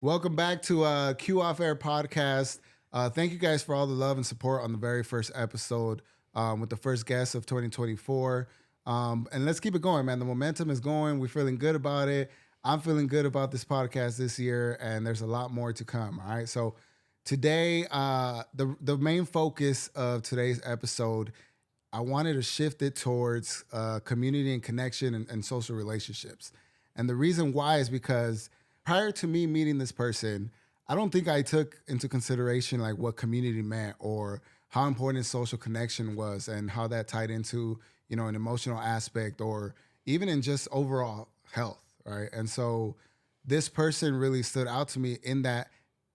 Welcome back to Q Off Air podcast. Thank you guys for all the love and support on the very first episode with the first guest of 2024. And let's keep it going, man. The momentum is going. We're feeling good about it. I'm feeling good about this podcast this year, and there's a lot more to come. All right. So today, the main focus of today's episode, I wanted to shift it towards community and connection and social relationships. And the reason why is because prior to me meeting this person, I don't think I took into consideration like what community meant or how important social connection was and how that tied into, an emotional aspect or even in just overall health, right? And so this person really stood out to me in that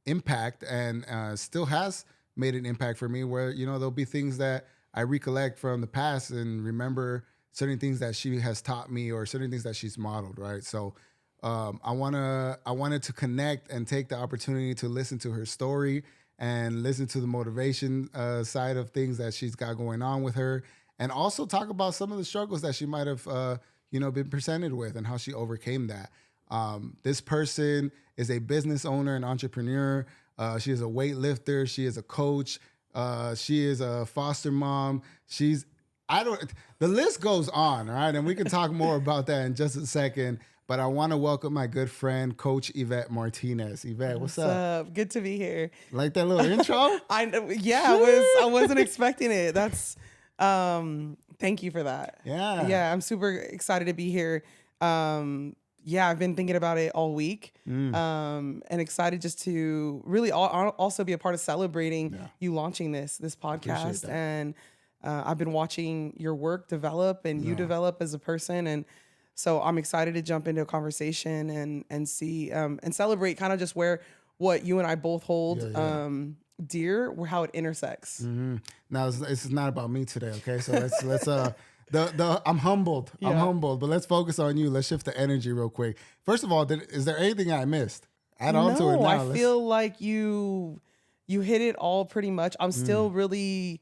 impact and still has made an impact for me where, there'll be things that I recollect from the past and remember certain things that she has taught me or certain things that she's modeled, right? So I wanted to connect and take the opportunity to listen to her story and listen to the motivation side of things that she's got going on with her, and also talk about some of the struggles that she might have, been presented with and how she overcame that. This person is a business owner and entrepreneur. She is a weightlifter. She is a coach. She is a foster mom. The list goes on, all right? And we can talk more about that in just a second. But I want to welcome my good friend, Coach Yvette Martinez. Yvette, what's up? Good to be here. Like that little intro? I wasn't expecting it. That's thank you for that. Yeah. I'm super excited to be here. I've been thinking about it all week. And excited just to really also be a part of celebrating you launching this podcast. And I've been watching your work develop and you develop as a person, and so I'm excited to jump into a conversation and see and celebrate kind of just what you and I both hold dear, how it intersects. Mm-hmm. Now this is not about me today, okay? So let's I'm humbled. Yeah. I'm humbled, but let's focus on you. Let's shift the energy real quick. First of all, is there anything I missed? Add on to it now. I feel like you hit it all pretty much. I'm still really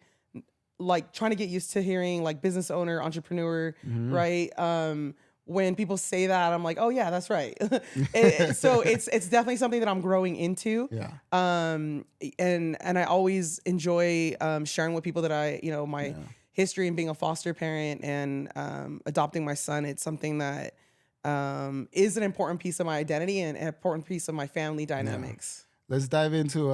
like trying to get used to hearing like business owner, entrepreneur, right? When people say that, I'm like, oh yeah, that's right. So it's definitely something that I'm growing into. Yeah. And I always enjoy sharing with people that my history and being a foster parent and adopting my son. It's something that is an important piece of my identity and an important piece of my family dynamics. Yeah. Let's dive into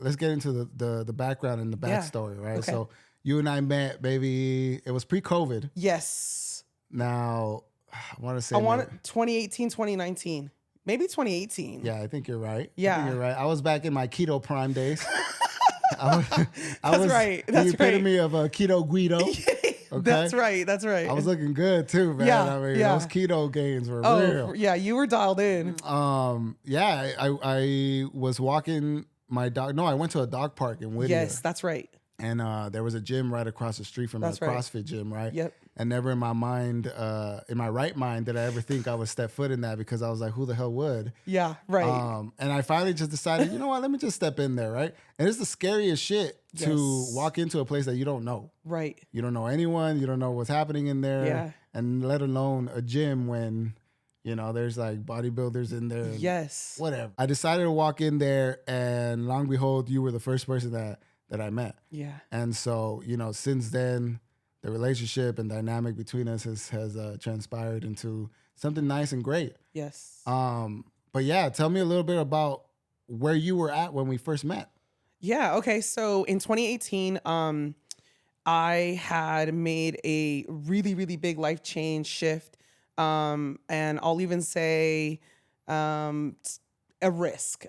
let's get into the background and the backstory, right? Okay. So you and I met, baby. It was pre-COVID. Yes. Now, I want to say 2018, 2019, maybe 2018. Yeah, I think you're right. Yeah, I think you're right. I was back in my keto prime days. That's right. That's the epitome of a keto Guido. Okay? That's right. I was looking good too, man. Yeah, those keto gains were real. Yeah, you were dialed in. I was walking my dog. No, I went to a dog park in Whittier. Yes, that's right. And there was a gym right across the street from the CrossFit gym, right? Yep. And never in my mind, in my right mind, did I ever think I would step foot in that, because I was like, who the hell would? Yeah, right. And I finally just decided, you know what, let me just step in there, right? And it's the scariest shit to walk into a place that you don't know. Right. You don't know anyone. You don't know what's happening in there. Yeah. And let alone a gym when, there's like bodybuilders in there. Yes. Whatever. I decided to walk in there, and long and behold, you were the first person that I met. Yeah. And so, since then, the relationship and dynamic between us has transpired into something nice and great. Yes. But yeah, tell me a little bit about where you were at when we first met. Yeah. Okay. So in 2018, I had made a really, really big life change shift. And I'll even say, a risk.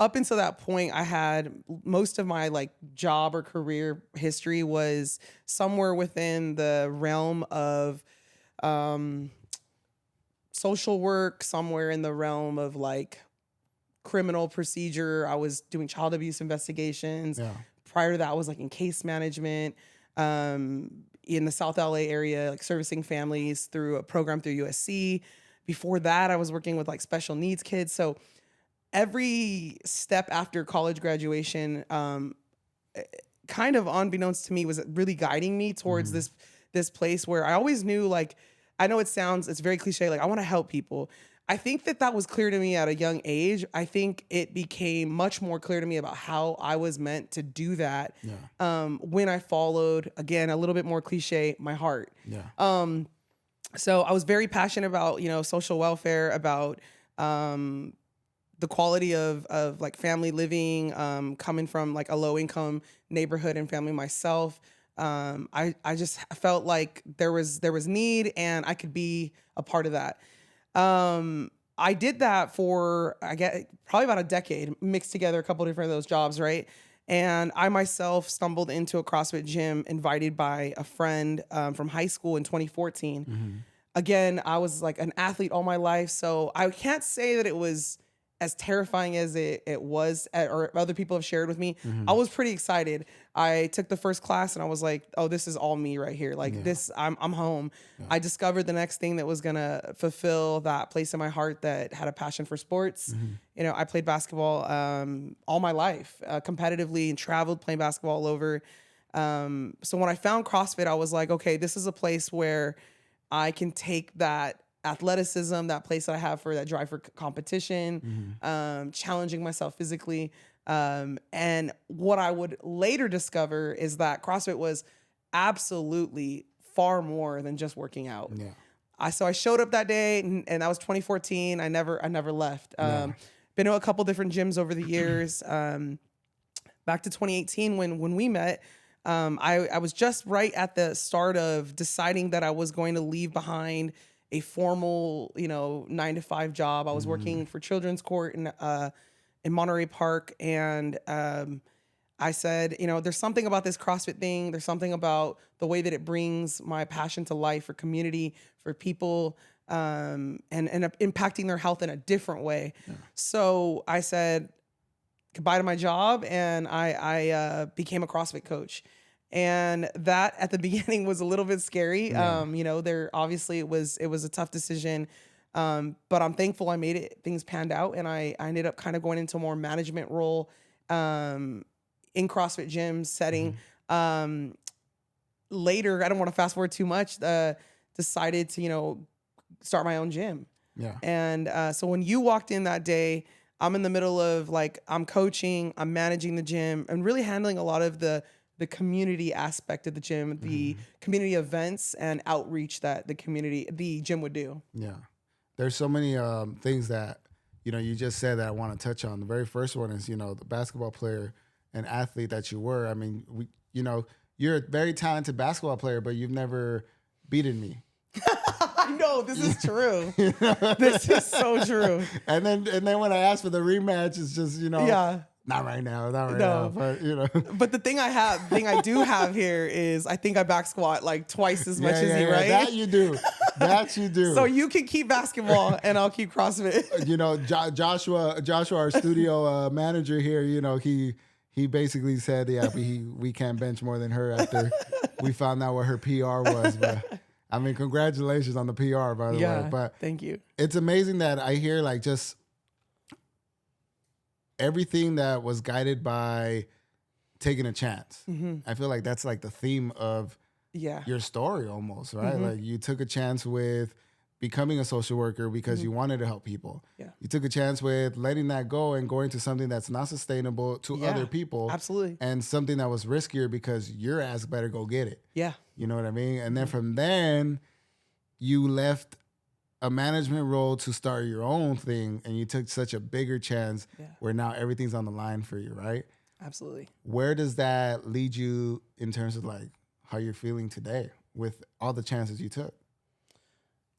Up until that point, I had most of my like job or career history was somewhere within the realm of social work, somewhere in the realm of like criminal procedure. I was doing child abuse investigations. Yeah. Prior to that, I was like in case management in the South LA area, like servicing families through a program through USC. Before that, I was working with like special needs kids. So every step after college graduation, kind of unbeknownst to me, was really guiding me towards this place where I always knew, like, I know it's very cliche, like I want to help people. I think that was clear to me at a young age. I think it became much more clear to me about how I was meant to do that. When I followed, again, a little bit more cliche, my heart. So I was very passionate about, social welfare, about the quality of like family living, coming from like a low income neighborhood and family myself. I just felt like there was need and I could be a part of that. I did that for, I guess, probably about a decade, mixed together a couple different of those jobs, right? And I myself stumbled into a CrossFit gym invited by a friend from high school in 2014. Again, I was like an athlete all my life, so I can't say that it was as terrifying as it was, or other people have shared with me. I was pretty excited. I took the first class and I was like, oh, this is all me right here. Like this, I'm home. I discovered the next thing that was gonna fulfill that place in my heart that had a passion for sports. I played basketball all my life, competitively, and traveled playing basketball all over. So when I found CrossFit, I was like, okay, this is a place where I can take that athleticism, that place that I have for that drive for competition, challenging myself physically. And what I would later discover is that CrossFit was absolutely far more than just working out. So I showed up that day and that was 2014. I never left. Been to a couple different gyms over the years. Back to 2018 when we met, I was just right at the start of deciding that I was going to leave behind a formal, 9-to-5 job. I was working for Children's Court in Monterey Park. And I said, there's something about this CrossFit thing. There's something about the way that it brings my passion to life for community, for people, and impacting their health in a different way. So I said goodbye to my job and I became a CrossFit coach. And that at the beginning was a little bit scary. There obviously it was a tough decision. But I'm thankful I made it. Things panned out and I ended up kind of going into a more management role in CrossFit gym setting. Later, I don't want to fast forward too much, decided to, start my own gym. And so when you walked in that day, I'm in the middle of I'm coaching, I'm managing the gym and really handling a lot of the community aspect of the gym, the community events and outreach that the gym would do. There's so many things that, you just said that I want to touch on. The very first one is, the basketball player and athlete that you were. I mean, you're a very talented basketball player, but you've never beaten me. I know, this is true. This is so true. And then when I asked for the rematch, it's just, not right now, but But the thing I do have here is I think I back squat twice as much as you, right? That you do. So you can keep basketball and I'll keep CrossFit. Joshua, our studio manager here, he basically said, we can't bench more than her after we found out what her PR was. But I mean, congratulations on the PR, by the way. But thank you. It's amazing that I hear just everything that was guided by taking a chance. I feel like that's the theme of your story almost, right? You took a chance with becoming a social worker because you wanted to help people. You took a chance with letting that go and going to something that's not sustainable to other people. Absolutely. And something that was riskier because your ass better go get it. You know what I mean? And then from then you left a management role to start your own thing and you took such a bigger chance where now everything's on the line for you, right? Absolutely. Where does that lead you in terms of how you're feeling today with all the chances you took?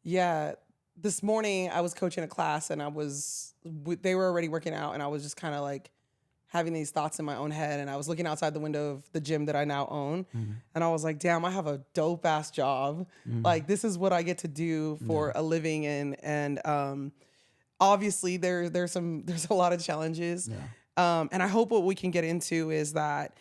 This morning I was coaching a class and they were already working out and I was just kind of having these thoughts in my own head and I was looking outside the window of the gym that I now own and I was like, damn, I have a dope ass job. This is what I get to do for a living and obviously there's a lot of challenges. And I hope what we can get into is that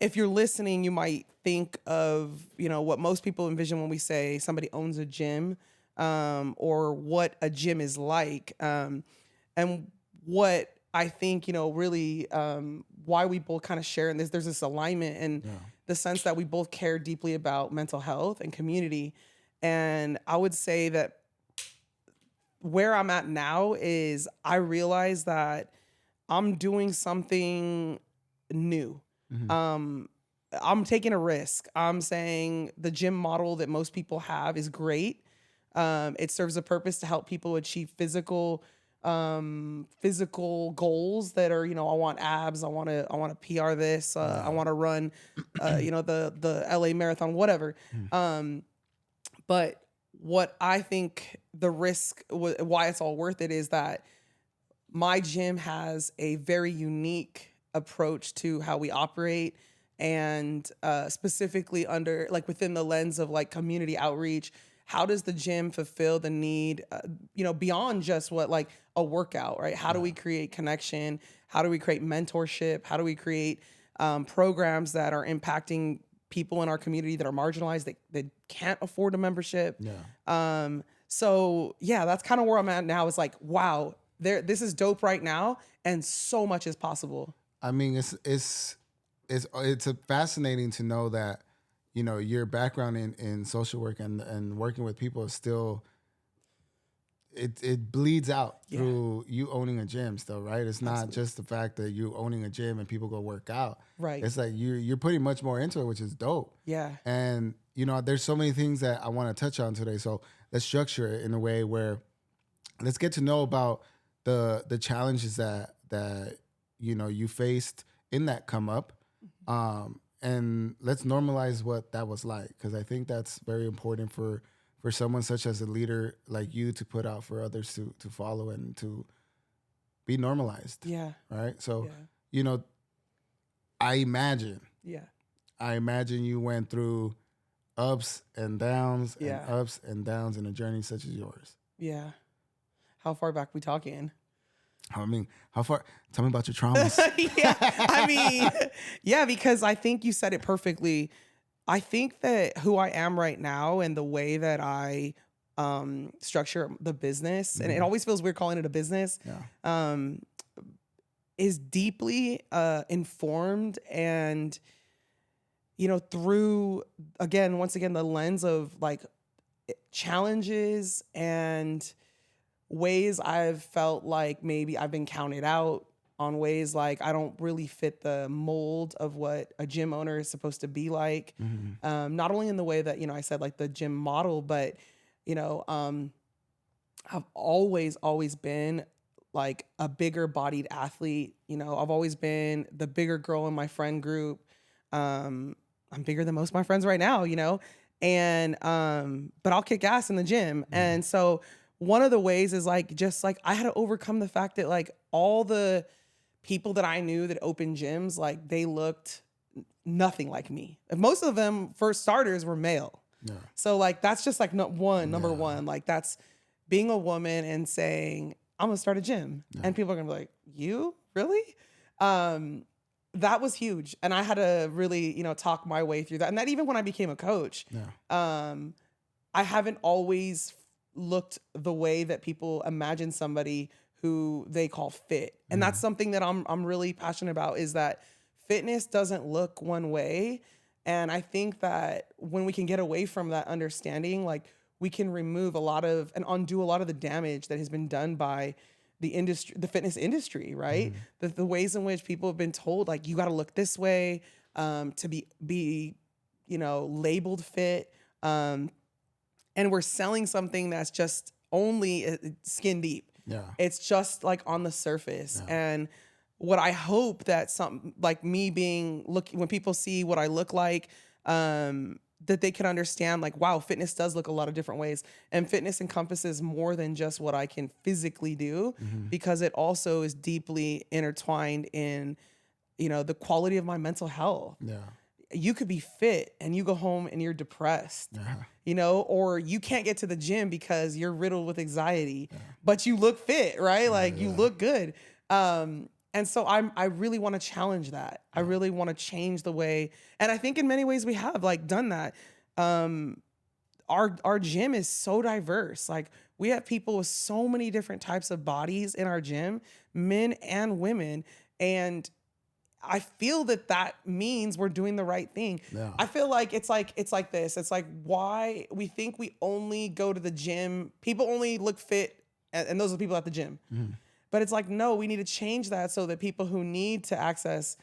if you're listening, you might think of, what most people envision when we say somebody owns a gym, or what a gym is like. And what I think, really why we both kind of share in this, there's this alignment and the sense that we both care deeply about mental health and community. And I would say that where I'm at now is I realize that I'm doing something new. I'm taking a risk. I'm saying the gym model that most people have is great. It serves a purpose to help people achieve physical goals that are, I want abs, I want to PR this, I want to run, the LA marathon, whatever. But what I think the risk, why it's all worth it, is that my gym has a very unique approach to how we operate, and specifically within the lens of community outreach. How does the gym fulfill the need, beyond just what a workout, right? How do we create connection? How do we create mentorship? How do we create programs that are impacting people in our community that are marginalized, that can't afford a membership? So that's kind of where I'm at now. It's like, wow, this is dope right now, and so much is possible. I mean, it's fascinating to know that, your background in social work and working with people is still, it bleeds out through you owning a gym still, right? It's not just the fact that you owning a gym and people go work out. Right. It's like you're putting much more into it, which is dope. Yeah. And, there's so many things that I want to touch on today. So let's structure it in a way where let's get to know about the challenges that you faced in that come up. And let's normalize what that was like, because I think that's very important for someone such as a leader like you to put out for others to follow and to be normalized. Yeah. Right. So, I imagine you went through ups and downs and ups and downs in a journey such as yours. Yeah. How far back we talking? I mean, how far? Tell me about your traumas. Because I think you said it perfectly. I think that who I am right now and the way that I structure the business, and it always feels weird calling it a business, is deeply informed and, through, once again, the lens of challenges and ways I've felt like maybe I've been counted out on, ways I don't really fit the mold of what a gym owner is supposed to be like. Not only in the way that, I said the gym model, but, I've always been a bigger bodied athlete. I've always been the bigger girl in my friend group. I'm bigger than most of my friends right now, and, but I'll kick ass in the gym. And so one of the ways is I had to overcome the fact that all the people that I knew that opened gyms, they looked nothing like me. And most of them, for starters, were male. Yeah. So that's just number one. That's being a woman and saying, I'm gonna start a gym. Yeah. And people are gonna be like, you? Really? That was huge. And I had to really, talk my way through that. And that even when I became a coach, I haven't always looked the way that people imagine somebody who they call fit. And that's something that I'm really passionate about, is that fitness doesn't look one way. And I think that when we can get away from that understanding, we can remove and undo a lot of the damage that has been done by the industry, the fitness industry, right? The ways in which people have been told, you got to look this way to be labeled fit. And we're selling something that's just only skin deep. Yeah. It's just on the surface. Yeah. And what I hope that something like me when people see what I look like, that they can understand wow, fitness does look a lot of different ways. And fitness encompasses more than just what I can physically do, because it also is deeply intertwined in, the quality of my mental health. Yeah. You could be fit and you go home and you're depressed, or you can't get to the gym because you're riddled with anxiety, but you look fit, right? You look good. And so I really want to challenge that. I really want to change the way, and I think in many ways we have done that. Our gym is so diverse. We have people with so many different types of bodies in our gym, men and women, and I feel that means we're doing the right thing. Yeah. I feel it's like this. It's why we think we only go to the gym. People only look fit and those are the people at the gym. But it's like, no, we need to change that so that people who need to access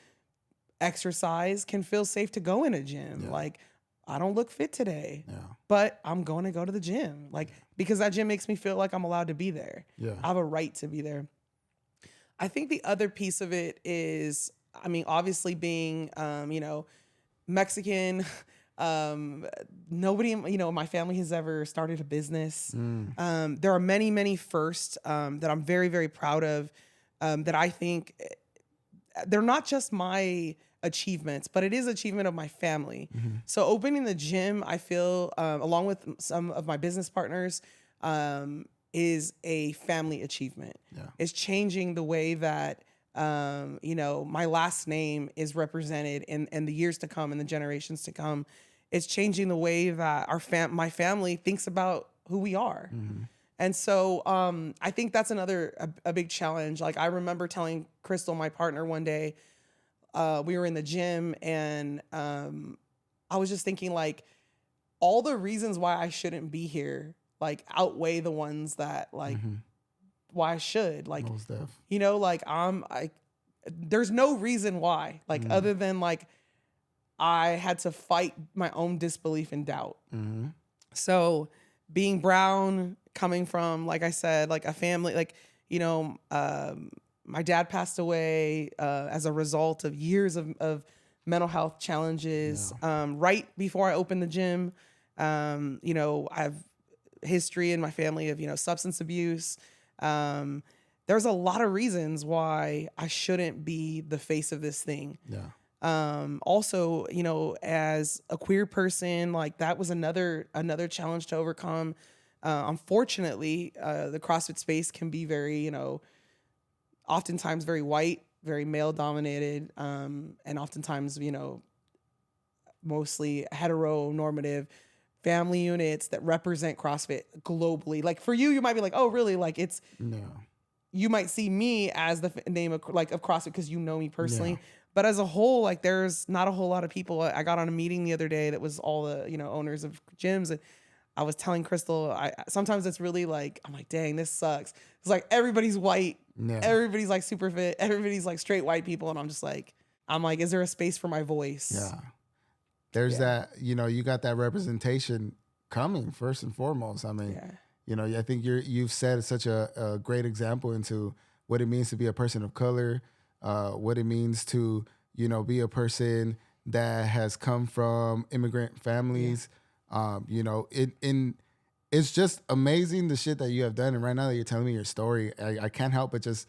exercise can feel safe to go in a gym. Like, I don't look fit today, but I'm going to go to the gym. Like, because that gym makes me feel like I'm allowed to be there. I have a right to be there. I think the other piece of it is, I mean, obviously being, you know, Mexican, nobody, you know, my family has ever started a business. There are many, many firsts that I'm very, very proud of, that I think they're not just my achievements, but it is achievement of my family. So opening the gym, I feel, along with some of my business partners, is a family achievement. It's changing the way that, you know, my last name is represented in the years to come and the generations to come. It's changing the way that my family thinks about who we are. And so I think that's a big challenge. Like, I remember telling Crystal, my partner, one day, we were in the gym, and I was just thinking, like, all the reasons why I shouldn't be here, like, outweigh the ones that, like, why I should. Like, you know, like, there's no reason why, like, other than, like, I had to fight my own disbelief and doubt. So being brown, coming from, like I said, like, a family, like, you know, my dad passed away as a result of years of mental health challenges. Right before I opened the gym, you know, I have history in my family of, you know, substance abuse. There's a lot of reasons why I shouldn't be the face of this thing. Also, you know, as a queer person, like, that was another challenge to overcome. Unfortunately, the CrossFit space can be very, you know, oftentimes very white, very male dominated, and oftentimes, you know, mostly heteronormative family units that represent CrossFit globally. Like, for you, you might be like, oh, really? Like, it's, you might see me as the name of, like, of CrossFit because you know me personally. But as a whole, like, there's not a whole lot of people. I got on a meeting the other day that was all the, you know, owners of gyms, and I was telling Crystal, sometimes it's really like, I'm like, dang, this sucks. It's like, everybody's white. Everybody's like super fit. Everybody's like straight white people. And I'm just like, is there a space for my voice? There's that, you know, you got that representation coming first and foremost. I mean, you know, I think you've set such a great example into what it means to be a person of color, what it means to, you know, be a person that has come from immigrant families. You know, it's just amazing the shit that you have done. And right now that you're telling me your story, I can't help but just,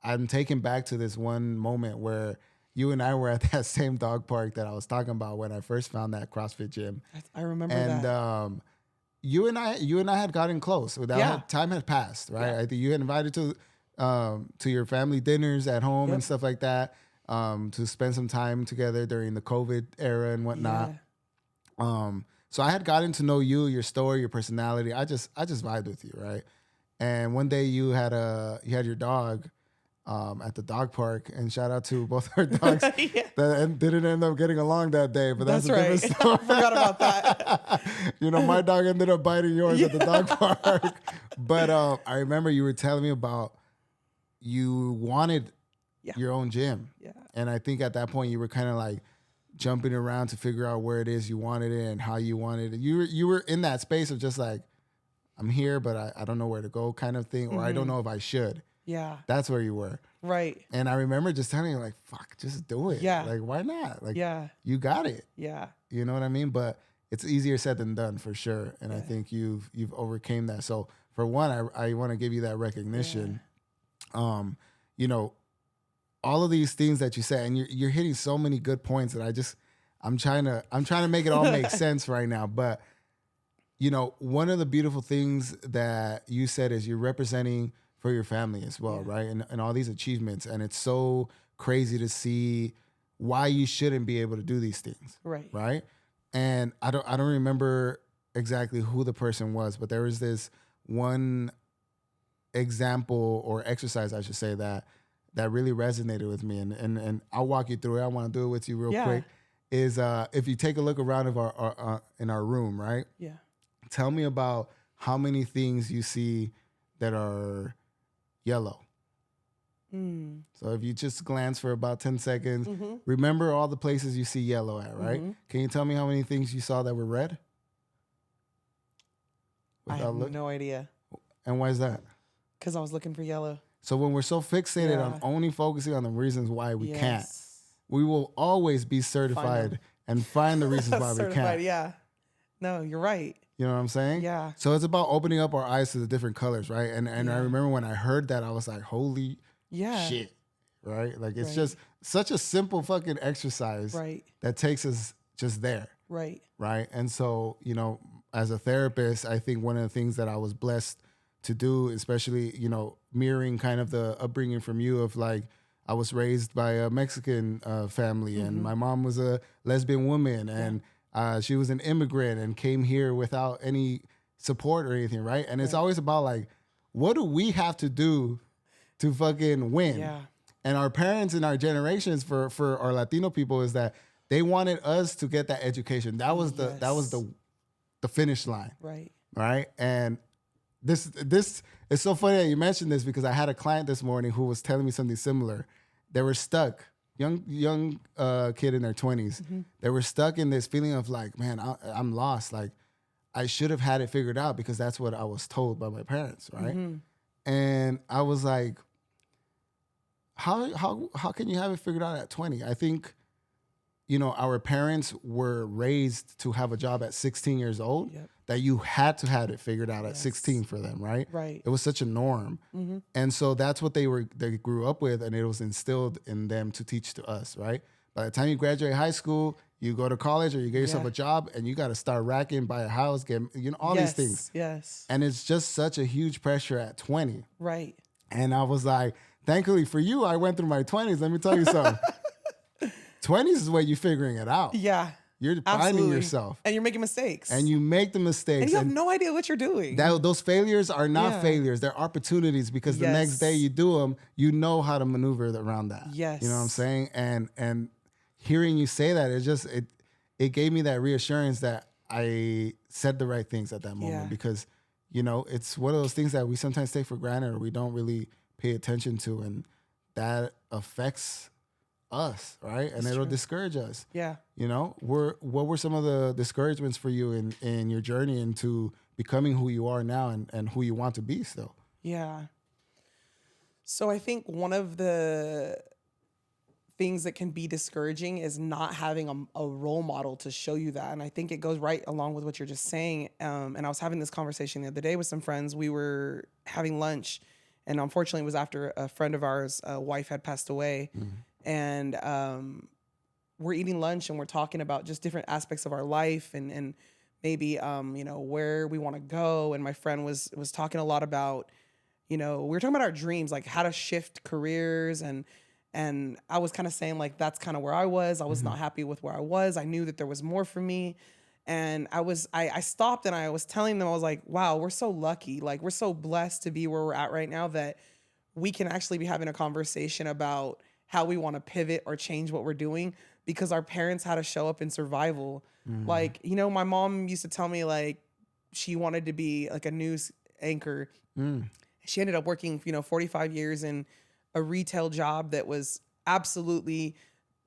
I'm taken back to this one moment where you and I were at that same dog park that I was talking about when I first found that CrossFit gym. I remember that. And you and I had gotten close. Time had passed, right? I think you had invited to your family dinners at home and stuff like that, to spend some time together during the COVID era and whatnot. So I had gotten to know you, your story, your personality. I just vibed with you, right? And one day you had your dog at the dog park, and shout out to both our dogs that didn't end up getting along that day, but that's a different story. I forgot about that. You know, my dog ended up biting yours at the dog park. But I remember you were telling me about you wanted your own gym. And I think at that point you were kind of like jumping around to figure out where it is you wanted it and how you wanted it. You were in that space of just like, I'm here, but I don't know where to go kind of thing, or I don't know if I should. That's where you were. Right. And I remember just telling you, like, fuck, just do it. Like, why not? Like, you got it. You know what I mean? But it's easier said than done for sure. And I think you've overcame that. So for one, I want to give you that recognition. You know, all of these things that you say, and you're hitting so many good points that I'm trying to make it all make sense right now. But, you know, one of the beautiful things that you said is you're representing for your family as well, right? And all these achievements. And it's so crazy to see why you shouldn't be able to do these things. Right. And I don't remember exactly who the person was, but there was this one example or exercise, I should say, that really resonated with me. And I'll walk you through it. I want to do it with you real quick. Is if you take a look around of our in our room, right? Tell me about how many things you see that are yellow. So if you just glance for about 10 seconds, remember all the places you see yellow at, right? Can you tell me how many things you saw that were red? I have no idea. And why is that? Because I was looking for yellow. So when we're so fixated on only focusing on the reasons why we can't, we will always be certified and find the reasons why we can't. Yeah. No, you're right. You know what I'm saying? Yeah. So it's about opening up our eyes to the different colors, right? And I remember when I heard that, I was like, holy shit, right? Like it's just such a simple fucking exercise that takes us just there. Right. And so, you know, as a therapist, I think one of the things that I was blessed to do, especially, you know, mirroring kind of the upbringing from you of like, I was raised by a Mexican family and my mom was a lesbian woman and she was an immigrant and came here without any support or anything, right? And it's always about like, what do we have to do to fucking win? Yeah. And our parents and our generations for our Latino people is that they wanted us to get that education. That was the finish line. Right. And this it's so funny that you mentioned this because I had a client this morning who was telling me something similar. They were stuck, young kid in their 20s. They were stuck in this feeling of like, man, I'm lost. Like I should have had it figured out because that's what I was told by my parents, right? And I was like, how can you have it figured out at 20? I think, you know, our parents were raised to have a job at 16 years old, that you had to have it figured out at 16 for them, right? It was such a norm. And so that's what they grew up with, and it was instilled in them to teach to us, right? By the time you graduate high school, you go to college or you get yourself a job and you got to start racking, buy a house, get, you know, all these things. And it's just such a huge pressure at 20. And I was like, thankfully for you, I went through my 20s. Let me tell you something. 20s is where you're figuring it out. You're finding yourself. And you're making mistakes. And you make the mistakes. And you have no idea what you're doing. Those failures are not failures. They're opportunities because the next day you do them, you know how to maneuver around that. You know what I'm saying? And hearing you say that, it gave me that reassurance that I said the right things at that moment because, you know, it's one of those things that we sometimes take for granted or we don't really pay attention to. And that affects us, right? And it'll discourage us. You know, what were some of the discouragements for you in your journey into becoming who you are now and who you want to be still? So I think one of the things that can be discouraging is not having a role model to show you that. And I think it goes right along with what you're just saying. And I was having this conversation the other day with some friends. We were having lunch, and unfortunately it was after a friend of ours' wife had passed away. And we're eating lunch and we're talking about just different aspects of our life and maybe, you know, where we want to go. And my friend was talking a lot about, you know, we were talking about our dreams, like how to shift careers. And I was kind of saying like, that's kind of where I was. I was not happy with where I was. I knew that there was more for me. And I stopped and I was telling them, I was like, wow, we're so lucky. Like we're so blessed to be where we're at right now that we can actually be having a conversation about how we want to pivot or change what we're doing because our parents had to show up in survival. Like, you know, my mom used to tell me like she wanted to be like a news anchor. She ended up working, you know, 45 years in a retail job that was absolutely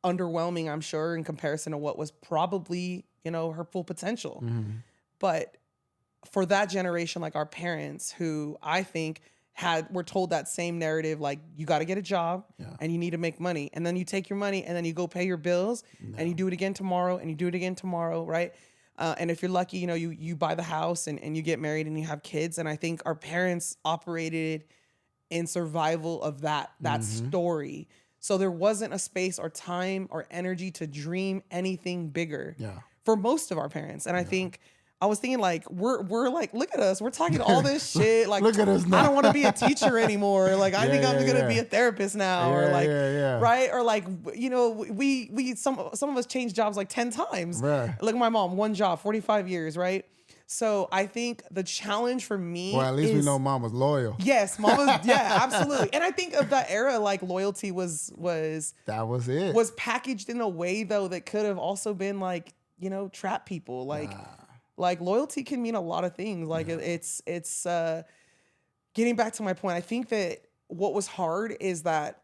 underwhelming, I'm sure, in comparison to what was probably, you know, her full potential. But for that generation, like our parents, who I think were told that same narrative, like you got to get a job and you need to make money. And then you take your money and then you go pay your bills and you do it again tomorrow and you do it again tomorrow. Right. And if you're lucky, you know, you buy the house and you get married and you have kids. And I think our parents operated in survival of that story. So there wasn't a space or time or energy to dream anything bigger for most of our parents. And I think I was thinking like, we're like, look at us. We're talking all this shit. Like, look at us now. I don't want to be a teacher anymore. Like, I think I'm going to be a therapist now or like, right. Or like, you know, we some of us changed jobs like 10 times. Look at my mom, one job, 45 years. Right. So I think the challenge for me well, at least we know mom was loyal. Yes, mom was, yeah, absolutely. And I think of that era, like loyalty was that was it. Was packaged in a way though that could have also been like, you know, trap people. Like loyalty can mean a lot of things. Like it's getting back to my point, I think that what was hard is that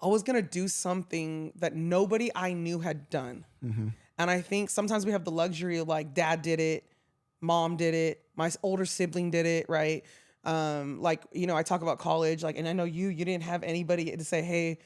I was going to do something that nobody I knew had done. Mm-hmm. And I think sometimes we have the luxury of like, dad did it, mom did it, my older sibling did it, right? Like, you know, I talk about college, like, and I know you didn't have anybody to say, hey,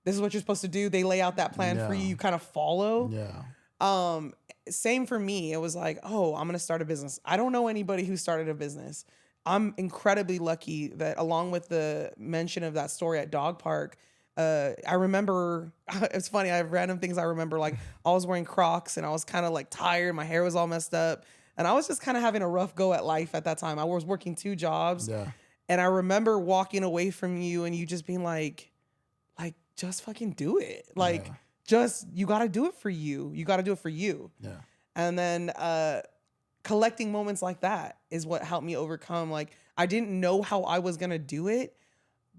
this is what you're supposed to do. They lay out that plan for you. You kind of follow. Yeah. Same for me. It was like, oh, I'm going to start a business. I don't know anybody who started a business. I'm incredibly lucky that along with the mention of that story at Dog Park, I remember, it's funny, I have random things I remember, like I was wearing Crocs and I was kind of like tired. My hair was all messed up. And I was just kind of having a rough go at life at that time. I was working 2 jobs. Yeah. And I remember walking away from you and you just being like, just fucking do it. Like, just, you got to do it for you. You got to do it for you. Yeah. And then collecting moments like that is what helped me overcome. Like, I didn't know how I was going to do it,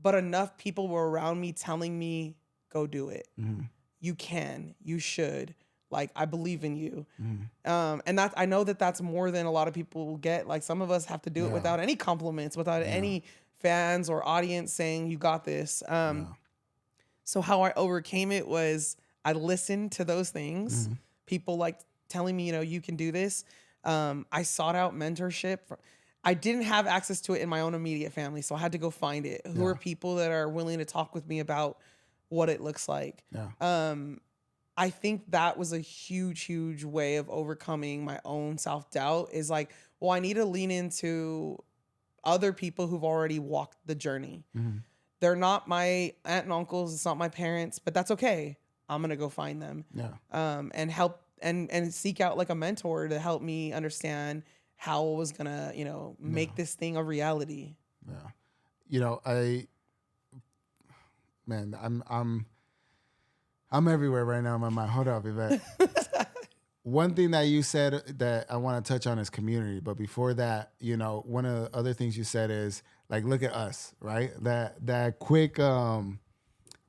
but enough people were around me telling me, go do it. Mm-hmm. You can, you should. Like, I believe in you. Mm-hmm. And that, I know that that's more than a lot of people will get. Like, some of us have to do it without any compliments, without any fans or audience saying, you got this. So how I overcame it was I listened to those things. Mm-hmm. People like telling me, you know, you can do this. I sought out mentorship. I didn't have access to it in my own immediate family, so I had to go find it. Who are people that are willing to talk with me about what it looks like? Yeah. I think that was a huge, huge way of overcoming my own self-doubt is like, well, I need to lean into other people who've already walked the journey. Mm-hmm. They're not my aunt and uncles. It's not my parents, but that's okay. I'm going to go find them. Yeah. And help and seek out like a mentor to help me understand how I was going to, you know, make this thing a reality. Yeah. You know, I'm everywhere right now in my mind. Hold up, Yvette. One thing that you said that I want to touch on is community. But before that, you know, one of the other things you said is like, look at us, right? That quick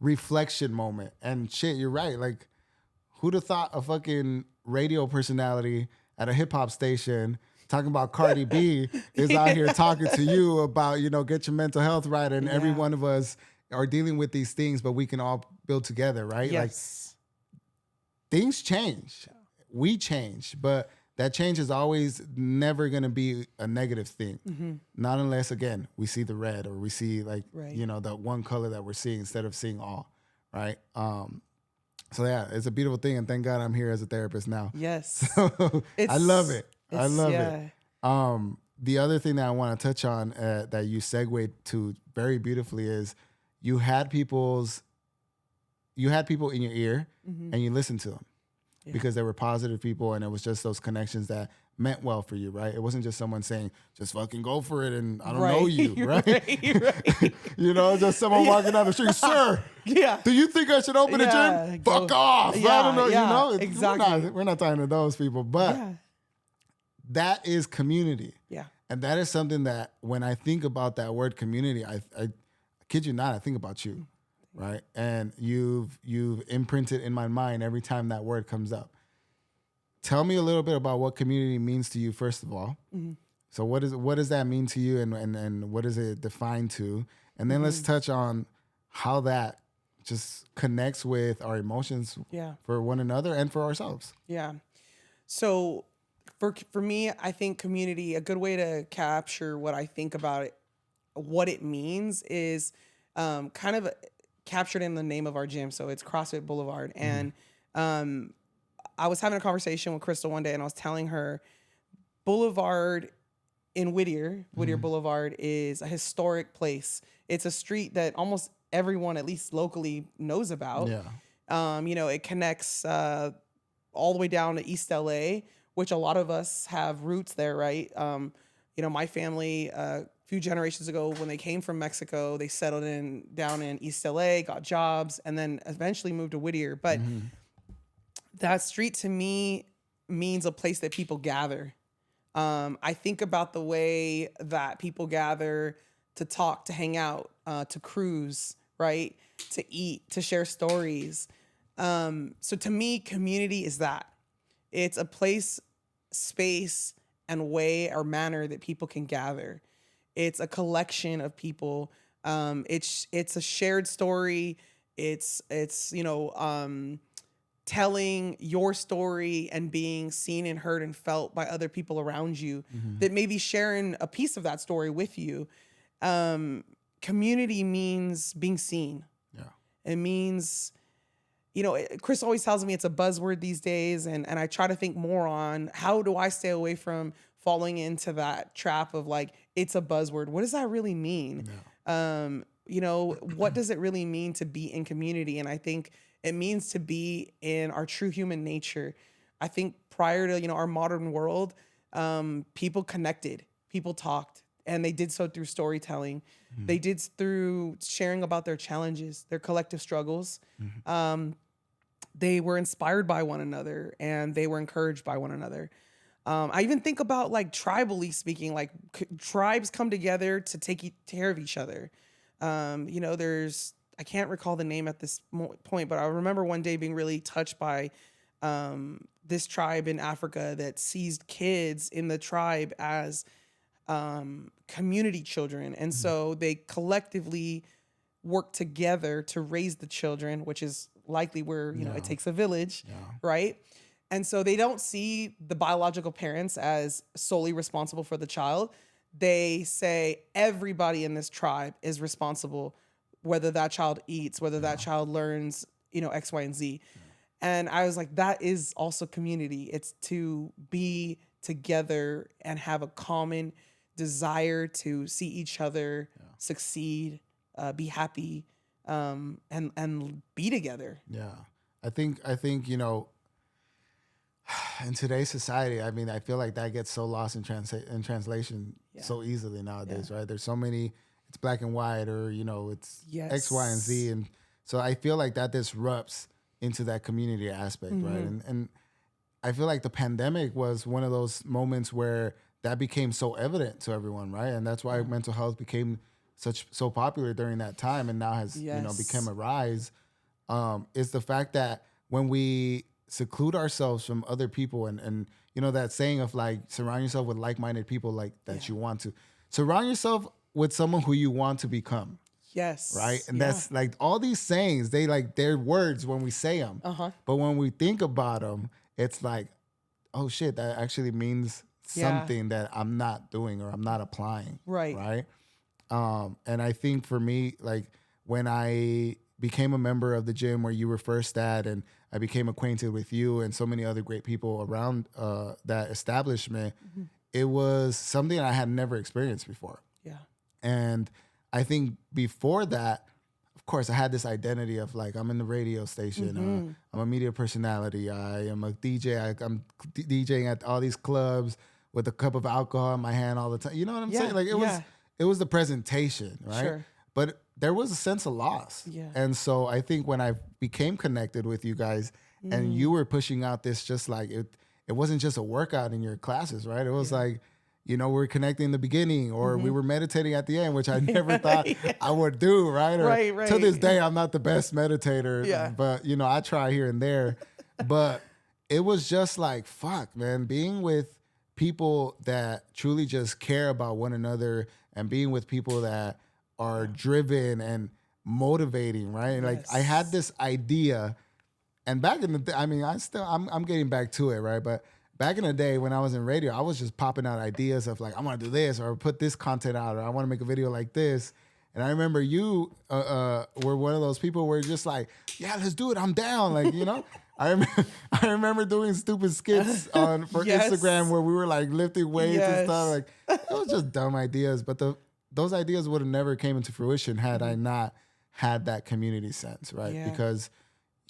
reflection moment. And shit, you're right. Like, who'd have thought a fucking radio personality at a hip hop station talking about Cardi B is out here talking to you about, you know, get your mental health right. And every one of us are dealing with these things, but we can all build together, right? Yes. Like, things change. We change, but that change is always never going to be a negative thing. Mm-hmm. Not unless, again, we see the red or we see like, you know, that one color that we're seeing instead of seeing all, right? So yeah, it's a beautiful thing. And thank God I'm here as a therapist now. Yes. So I love it. I love it. The other thing that I want to touch on that you segued to very beautifully is you had people in your ear and you listened to them. Yeah. Because they were positive people and it was just those connections that meant well for you, right? It wasn't just someone saying, just fucking go for it and I don't know you, right? Right. You know, just someone walking down the street, sir, do you think I should open a gym? Fuck off. I don't know, you know? Exactly. We're not talking to those people, but that is community. Yeah. And that is something that when I think about that word community, I kid you not, I think about you. Right. And you've imprinted in my mind every time that word comes up. Tell me a little bit about what community means to you, first of all. Mm-hmm. So what does that mean to you and what is it defined to? And then let's touch on how that just connects with our emotions for one another and for ourselves. Yeah. So for me, I think community, a good way to capture what I think about it, what it means is kind of captured in the name of our gym. So it's CrossFit Boulevard. And I was having a conversation with Crystal one day and I was telling her Boulevard in Whittier Boulevard is a historic place. It's a street that almost everyone, at least locally, knows about. Yeah. You know, it connects all the way down to East LA, which a lot of us have roots there, right? You know, my family, few generations ago when they came from Mexico, they settled down in East LA, got jobs, and then eventually moved to Whittier. But that street to me means a place that people gather. I think about the way that people gather to talk, to hang out, to cruise, right? To eat, to share stories. So to me, community is that. It's a place, space, and way or manner that people can gather. It's a collection of people. It's a shared story. It's telling your story and being seen and heard and felt by other people around you that may be sharing a piece of that story with you. Community means being seen. Yeah. It means, Chris always tells me it's a buzzword these days. And I try to think more on how do I stay away from falling into that trap of like, it's a buzzword. What does that really mean? Yeah. What does it really mean to be in community? And I think it means to be in our true human nature. I think prior to, our modern world, people connected, people talked, and they did so through storytelling. Mm-hmm. They did through sharing about their challenges, their collective struggles. Mm-hmm. They were inspired by one another and they were encouraged by one another. I even think about like tribally speaking, like tribes come together to take care of each other. I can't recall the name at this point, but I remember one day being really touched by this tribe in Africa that seized kids in the tribe as community children. And so they collectively work together to raise the children, which is likely where, it takes a village, right? And so they don't see the biological parents as solely responsible for the child. They say everybody in this tribe is responsible, whether that child eats, whether that child learns, X, Y, and Z. Yeah. And I was like, that is also community. It's to be together and have a common desire to see each other succeed, be happy, and be together. Yeah. I think, in today's society, I mean, I feel like that gets so lost in translation so easily nowadays, right? There's so many, it's black and white, or, it's X, Y, and Z. And so I feel like that disrupts into that community aspect, right? And I feel like the pandemic was one of those moments where that became so evident to everyone, right? And that's why mental health became so popular during that time, and now has, become a rise, is the fact that when we seclude ourselves from other people and that saying of like, surround yourself with like-minded people like that you want to. Surround yourself with someone who you want to become. Yes. Right? And that's like all these sayings, they're words when we say them. But when we think about them, it's like, oh shit, that actually means something that I'm not doing or I'm not applying. Right. Right? And I think for me, like when I became a member of the gym where you were first at, and I became acquainted with you and so many other great people around that establishment, it was something I had never experienced before. Yeah. And I think before that, of course, I had this identity of like, I'm in the radio station, I'm a media personality, I am a DJ, I'm DJing at all these clubs with a cup of alcohol in my hand all the time. You know what I'm saying? Like it was the presentation, right? Sure. But there was a sense of loss. Yeah. And so I think when I became connected with you guys and you were pushing out this, just like it wasn't just a workout in your classes, right? It was like, we're connecting in the beginning, or we were meditating at the end, which I never thought I would do, right? Or right. To this day, I'm not the best meditator, but, I try here and there. But it was just like, fuck, man, being with people that truly just care about one another and being with people that are driven and motivating, right? And like I had this idea, and back in the day, I mean, I'm getting back to it, right? But back in the day when I was in radio, I was just popping out ideas of like, I want to do this, or put this content out, or I want to make a video like this. And I remember you were one of those people where you're just like, yeah, let's do it. I'm down. Like, I remember doing stupid skits for Instagram where we were like lifting weights and stuff. Like it was just dumb ideas, but those ideas would have never came into fruition had I not had that community sense, right? Yeah. Because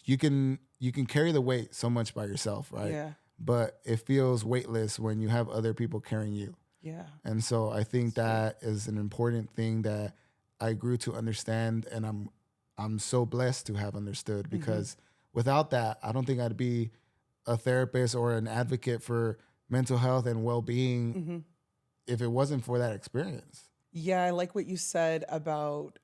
you can carry the weight so much by yourself, right? Yeah. But it feels weightless when you have other people carrying you. Yeah. And so I think that is an important thing that I grew to understand, and I'm so blessed to have understood, because without that, I don't think I'd be a therapist or an advocate for mental health and well-being if it wasn't for that experience. Yeah, I like what you said about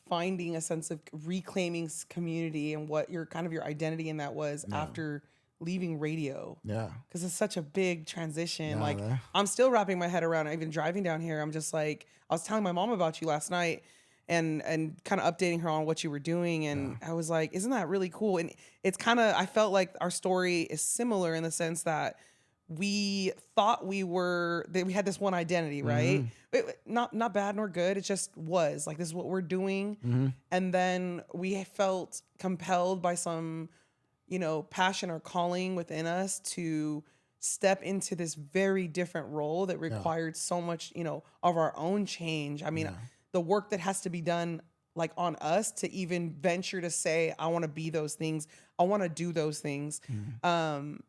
finding a sense of reclaiming community and what your identity in that was after leaving radio. Yeah. Because it's such a big transition. Yeah, like, man. I'm still wrapping my head around it. Even driving down here, I'm just like, I was telling my mom about you last night and kind of updating her on what you were doing. And I was like, isn't that really cool? And it's kind of, I felt like our story is similar in the sense that we thought we had this one identity, right? Not bad nor good. It just was like, this is what we're doing. And then we felt compelled by some, passion or calling within us to step into this very different role that required so much, of our own change. I mean, the work that has to be done like on us to even venture to say, I want to be those things, I want to do those things,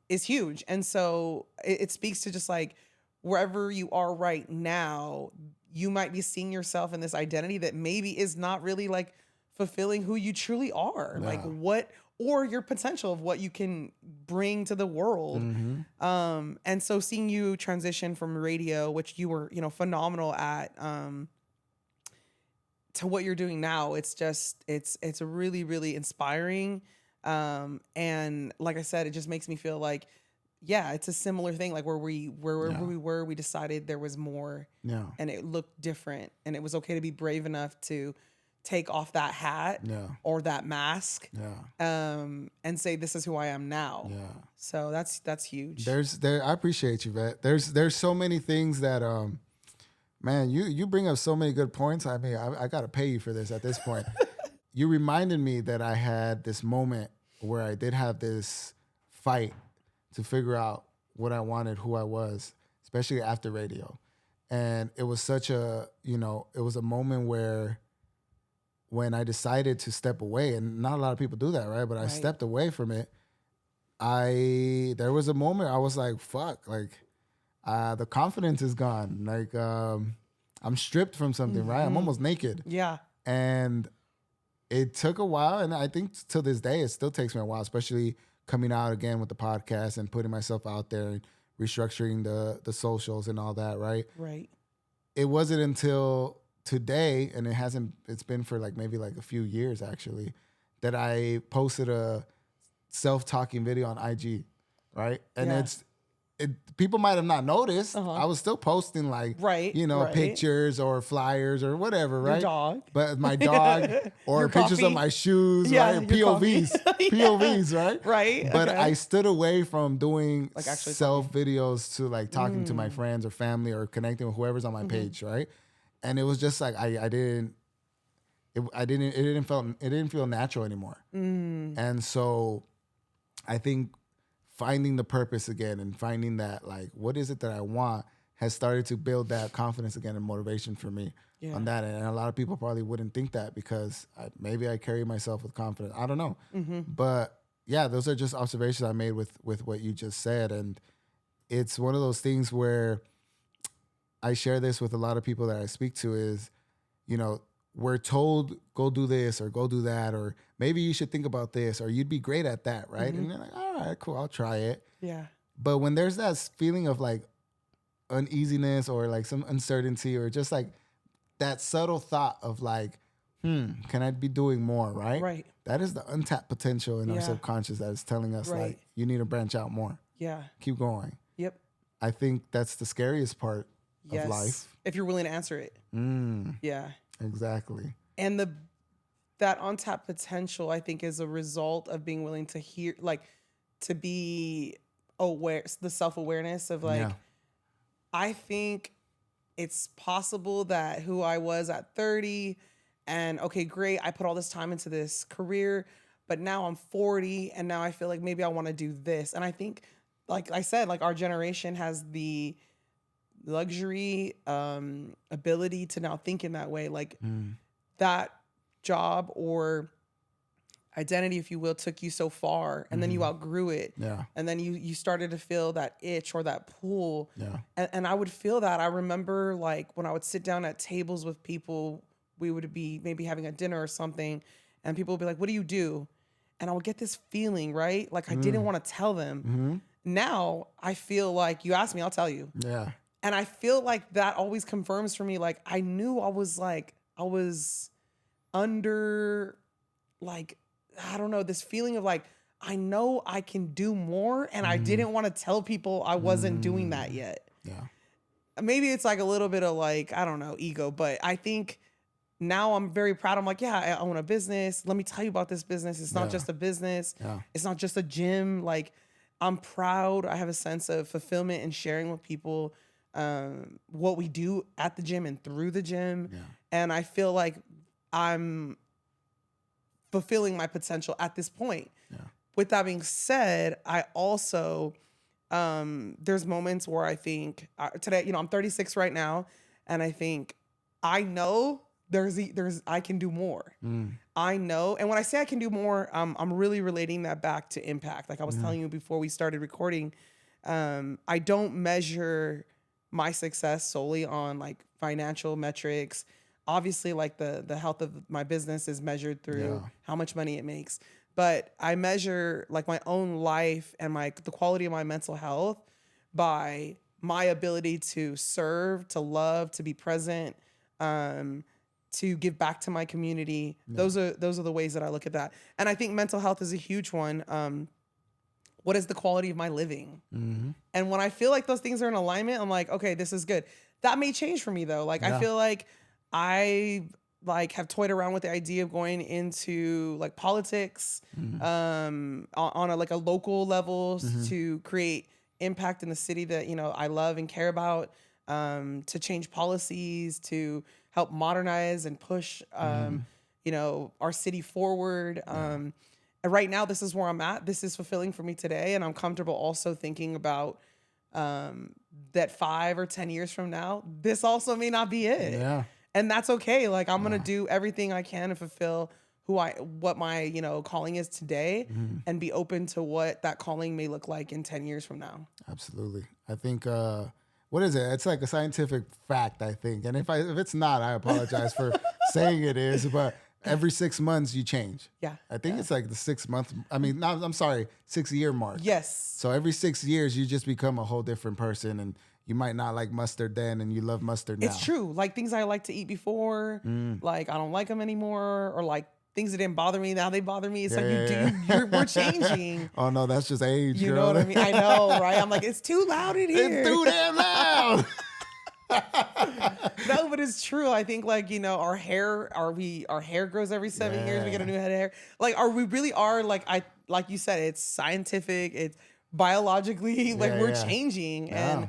is huge. And so it speaks to just like wherever you are right now, you might be seeing yourself in this identity that maybe is not really like fulfilling who you truly are, like or your potential of what you can bring to the world. And so seeing you transition from radio, which you were, phenomenal at, to what you're doing now, it's really, really inspiring. And like I said, it just makes me feel like, it's a similar thing. Like wherever we were, we decided there was more, and it looked different, and it was okay to be brave enough to take off that hat or that mask, and say, this is who I am now. So that's huge. I appreciate you, Vet. There's so many things that, man, you bring up so many good points. I mean, I got to pay you for this at this point. You reminded me that I had this moment where I did have this fight to figure out what I wanted, who I was, especially after radio. And it was such a, it was a moment where when I decided to step away, and not a lot of people do that, right? But I stepped away from it. There was a moment I was like, fuck, like, the confidence is gone. Like, I'm stripped from something, right? I'm almost naked. Yeah. And it took a while. And I think till this day, it still takes me a while, especially coming out again with the podcast and putting myself out there and restructuring the socials and all that, right? Right. It wasn't until today, and it's been for like maybe like a few years actually, that I posted a self-talking video on IG, right? And people might have not noticed. I was still posting like, pictures or flyers or whatever, right? Your dog. But my dog or pictures of my shoes, right? POVs, POVs, right? Right. But I stood away from doing like self videos to like talking to my friends or family or connecting with whoever's on my page, right? And it was just like, it didn't feel natural anymore. And so I think finding the purpose again and finding that, like, what is it that I want has started to build that confidence again and motivation for me on that. And a lot of people probably wouldn't think that because maybe I carry myself with confidence. I don't know. But yeah, those are just observations I made with what you just said. And it's one of those things where I share this with a lot of people that I speak to is, we're told, go do this or go do that, or maybe you should think about this, or you'd be great at that, right? And you're like, all right, cool, I'll try it. Yeah. But when there's that feeling of like uneasiness or like some uncertainty or just like that subtle thought of like, can I be doing more, right? Right. That is the untapped potential in our subconscious that is telling us like, you need to branch out more. Yeah. Keep going. Yep. I think that's the scariest part of life. If you're willing to answer it. Yeah. Exactly. And that untapped potential, I think, is a result of being willing to hear, like, to be aware, the self-awareness of like, I think it's possible that who I was at 30 and okay, great, I put all this time into this career, but now I'm 40 and now I feel like maybe I want to do this. And I think, like I said, like our generation has the luxury, ability to now think in that way. Like that job or identity, if you will, took you so far and then you outgrew it. Yeah. And then you started to feel that itch or that pull. Yeah. And I would feel that. I remember like when I would sit down at tables with people, we would be maybe having a dinner or something and people would be like, what do you do? And I would get this feeling, right? Like I didn't want to tell them. Now I feel like you ask me, I'll tell you. Yeah. And I feel like that always confirms for me, like, I knew I was under, like, I don't know, this feeling of like, I know I can do more, and I didn't want to tell people I wasn't doing that yet. Yeah. Maybe it's like a little bit of like, I don't know, ego, but I think now I'm very proud. I'm like, yeah, I own a business. Let me tell you about this business. It's not just a business. Yeah. It's not just a gym. Like, I'm proud. I have a sense of fulfillment in sharing with people what we do at the gym and through the gym. Yeah. And I feel like I'm fulfilling my potential at this point. Yeah. With that being said, I also, there's moments where I think today, I'm 36 right now. And I think I know I can do more. I know. And when I say I can do more, I'm really relating that back to impact. Like I was telling you before we started recording, I don't measure my success solely on like financial metrics. Obviously, like the health of my business is measured through how much money it makes. But I measure like my own life and the quality of my mental health by my ability to serve, to love, to be present, to give back to my community. Yeah. Those are the ways that I look at that. And I think mental health is a huge one. What is the quality of my living? And when I feel like those things are in alignment, I'm like, okay, this is good. That may change for me though. Like I feel like I have toyed around with the idea of going into like politics on a local level to create impact in the city that I love and care about, to change policies, to help modernize and push our city forward. And right now, this is where I'm at. This is fulfilling for me today, and I'm comfortable also thinking about that 5 or 10 years from now, this also may not be it. Yeah. And that's okay. Like I'm gonna do everything I can to fulfill what my calling is today, and be open to what that calling may look like in 10 years from now. Absolutely. I think what is it? It's like a scientific fact, I think. And if it's not, I apologize for saying it is, but every 6 months you change. Yeah. I think it's like the 6 month. I mean, no, I'm sorry, 6 year mark. Yes. So every 6 years you just become a whole different person, and you might not like mustard then, and you love mustard now. It's true. Like things I liked to eat before, like I don't like them anymore, or like things that didn't bother me, now they bother me. It's we're changing. Oh no, that's just age. You know what I mean? I know, right? I'm like, it's too loud in here. It's too damn loud. No, but it's true. I think like, our hair grows every 7 years. We get a new head of hair. Like, like you said, it's scientific, it's biologically, we're changing. Yeah.